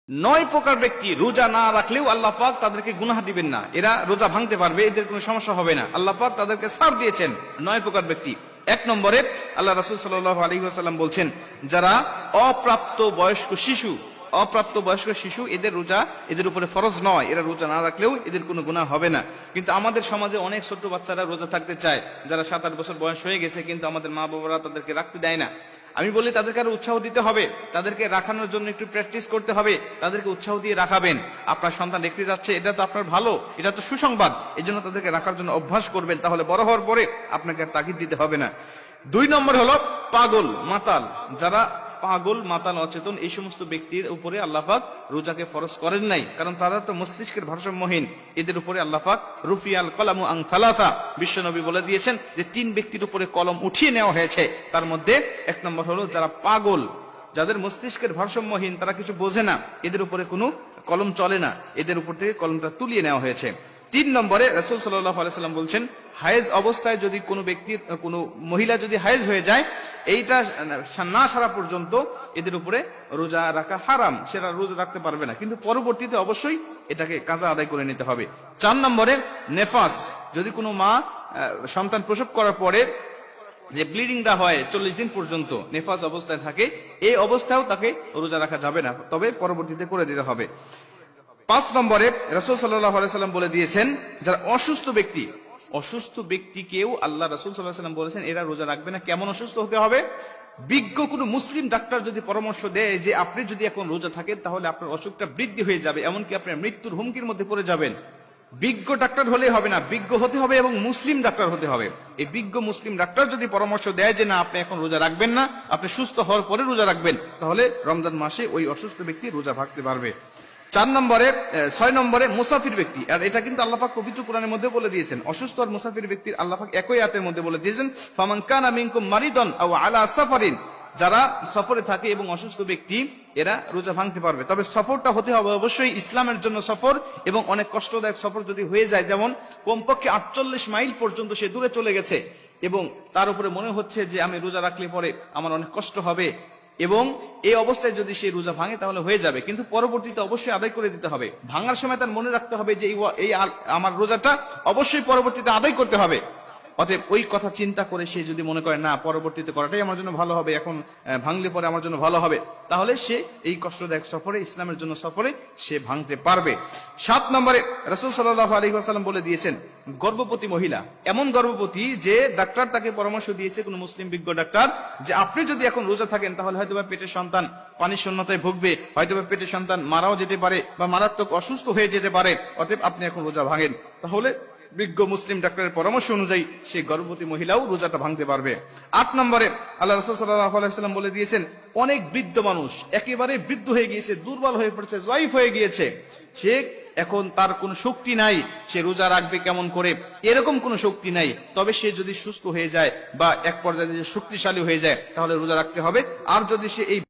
নয় প্রকার ব্যক্তি রোজা না রাখলেও আল্লাহ পাক তাদেরকে গুনাহ দিবেন না, এরা রোজা ভাঙতে পারবে, এদের কোনো সমস্যা হবে না। আল্লাহ পাক তাদেরকে ছাড় দিয়েছেন নয় প্রকার ব্যক্তি। এক নম্বরে আল্লাহ রাসূল সাল্লাল্লাহু আলাইহি ওয়াসাল্লাম বলছেন, যারা অপ্রাপ্ত বয়স্ক শিশু এদের রোজা এদের উপরে ফরজ নয়, এরা রোজা না রাখলেও এদের কোনো গুনাহ হবে না। কিন্তু আমাদের সমাজে অনেক ছোট বাচ্চারা রোজা থাকতে চায়, যারা 7-8 বছর বয়স হয়ে গেছে, কিন্তু আমাদের মা বাবারা তাদেরকে রাখতে দেয় না। আমি বলি তাদেরকে আরো উৎসাহ দিতে হবে, তাদেরকে রাখানোর জন্য একটু প্র্যাকটিস করতে হবে, তাদেরকে উৎসাহ দিয়ে রাখাবেন। আপনার সন্তান দেখতে যাচ্ছে, এটা তো আপনার ভালো, এটা তো সুসংবাদ, এই জন্য তাদেরকে রাখার জন্য অভ্যাস করবেন, তাহলে বড় হওয়ার পরে আপনাকে আর তাগিদ দিতে হবে না। 2 নম্বর হলো পাগল মাতাল। যারা পাগল মাতাল অচেতন এই সমস্ত ব্যক্তির উপরে আল্লাহ পাক রোজাকে ফরজ করেন নাই, কারণ তারা তো মস্তিষ্কের ভারসাম্যহীন। এদের উপরে আল্লাহ পাক রুফিয়াল কলামু আন সালাসা, বিশ্বনবী বলে দিয়েছেন যে 3 ব্যক্তির উপরে কলম উঠিয়ে নেওয়া হয়েছে। তার মধ্যে 1 নম্বর হলো যারা পাগল, যাদের মস্তিষ্কের ভারসাম্যহীন, তারা কিছু বোঝে না, এদের উপরে কোনো কলম চলে না, এদের উপর থেকে কলমটা তুলিয়ে নেওয়া হয়েছে। 3 নম্বরে রাসূল সাল্লাল্লাহু আলাইহি ওয়াসাল্লাম বলছেন, হায়েজ অবস্থায় যদি কোনো ব্যক্তি, কোনো মহিলা যদি হায়েজ হয়ে যায়, এইটা না সারা পর্যন্ত এদের উপরে রোজা রাখা হারাম, সেটা রোজা রাখতে পারবে না, কিন্তু পরবর্তীতে অবশ্যই এটাকে কাজা আদায় করে নিতে হবে। 4 নম্বরে নেফাস, যদি কোনো মা সন্তান প্রসব করার পরে যে ব্লিডিংটা হয় 40 দিন পর্যন্ত নেফাস অবস্থায় থাকে, এই অবস্থায়ও তাকে রোজা রাখা যাবে না, তবে পরবর্তীতে করে দিতে হবে। 5 নম্বরে রাসূল সাল্লাল্লাহু আলাইহি ওয়াসাল্লাম বলে দিয়েছেন, যারা অসুস্থ ব্যক্তিকেও আল্লাহ রাসূল সাল্লাল্লাহু আলাইহি ওয়াসাল্লাম বলেছেন এরা রোজা রাখবে না। কেমন অসুস্থ হতে হবে? বিজ্ঞ কোনো মুসলিম ডাক্তার যদি পরামর্শ দেয় যে আপনি যদি এখন রোজা থাকেন তাহলে আপনার অসুখটা বৃদ্ধি হয়ে যাবে, এমনকি আপনার মৃত্যুর হুমকির মধ্যে পড়ে যাবেন, বিজ্ঞ ডাক্তার হলেই হবে না, বিজ্ঞ হতে হবে এবং মুসলিম ডাক্তার হতে হবে। এই বিজ্ঞ মুসলিম ডাক্তার যদি পরামর্শ দেয় যে না আপনি এখন রোজা রাখবেন না, আপনি সুস্থ হওয়ার পরে রোজা রাখবেন, তাহলে রমজান মাসে ওই অসুস্থ ব্যক্তি রোজা ভাঙতে পারবে। 6 নম্বরে মুসাফির ব্যক্তি, আর এটা কিন্তু আল্লাহ পাক পবিত্র কোরআনের মধ্যে বলে দিয়েছেন, অসুস্থ আর মুসাফির ব্যক্তির আল্লাহ পাক একই আয়াতের মধ্যে বলে দিয়েছেন, ফামান কানা মিনকুম মারিদান আও আলা সাফারিন, যারা সফরে থাকে এবং অসুস্থ ব্যক্তি এরা রোজা ভাঙতে পারবে, তবে সফরটা হতে হবে অবশ্যই ইসলামের জন্য সফর, এবং অনেক কষ্টদায়ক সফর যদি হয়ে যায়, যেমন কমপক্ষে 48 মাইল পর্যন্ত সে দূরে চলে গেছে এবং তার উপরে মনে হচ্ছে যে আমি রোজা রাখলে পরে আমার অনেক কষ্ট হবে, এবং এই অবস্থায় যদি সে রোজা ভাঙে তাহলে হয়ে যাবে, কিন্তু পরবর্তীতে অবশ্যই আদায় করে দিতে হবে। ভাঙার সময় তার মনে রাখতে হবে যে এই আমার রোজাটা অবশ্যই পরবর্তীতে আদায় করতে হবে। অতএব ওই কথা চিন্তা করে সে যদি মনে করে না পরবর্তীতে করাটাই আমার জন্য ভালো হবে, এখন ভাঙলে পরে আমার জন্য ভালো হবে, তাহলে সে এই কষ্টদায়ক সফরে, ইসলামের জন্য সফরে সে ভাঙতে পারবে। 7 নম্বরে রাসূল সাল্লাল্লাহু আলাইহি ওয়াসাল্লাম বলে দিয়েছেন, গর্ভবতী মহিলা, এমন গর্ভবতী যে ডাক্তার তাকে পরামর্শ দিয়েছে, কোন মুসলিম বিজ্ঞ ডাক্তার, যে আপনি যদি এখন রোজা থাকেন তাহলে হয়তোবা পেটের সন্তান পানির শূন্যতায় ভুগবে, হয়তোবা পেটের সন্তান মারাও যেতে পারে বা মারাত্মক অসুস্থ হয়ে যেতে পারে, অতএব আপনি এখন রোজা ভাঙেন, তাহলে বিজ্ঞ মুসলিম ডাক্তারের পরামর্শ অনুযায়ী সেই গর্ভবতী মহিলাও রোজাটা ভাঙতে পারবে। 8 নম্বরে আল্লাহ রাসূল সাল্লাল্লাহু আলাইহি ওয়াসাল্লাম বলে দিয়েছেন, অনেক বৃদ্ধ মানুষ একেবারে বৃদ্ধ হয়ে গিয়েছে, দুর্বল হয়ে পড়েছে, জয়ীফ হয়ে গিয়েছে, সে এখন তার কোনো শক্তি নাই, সে রোজা রাখবে কেমন করে, এরকম কোনো শক্তি নাই, তবে সে যদি সুস্থ হয়ে যায় বা এক পর্যায়ে শক্তিশালী হয়ে যায় তাহলে রোজা রাখতে হবে। আর যদি সে এই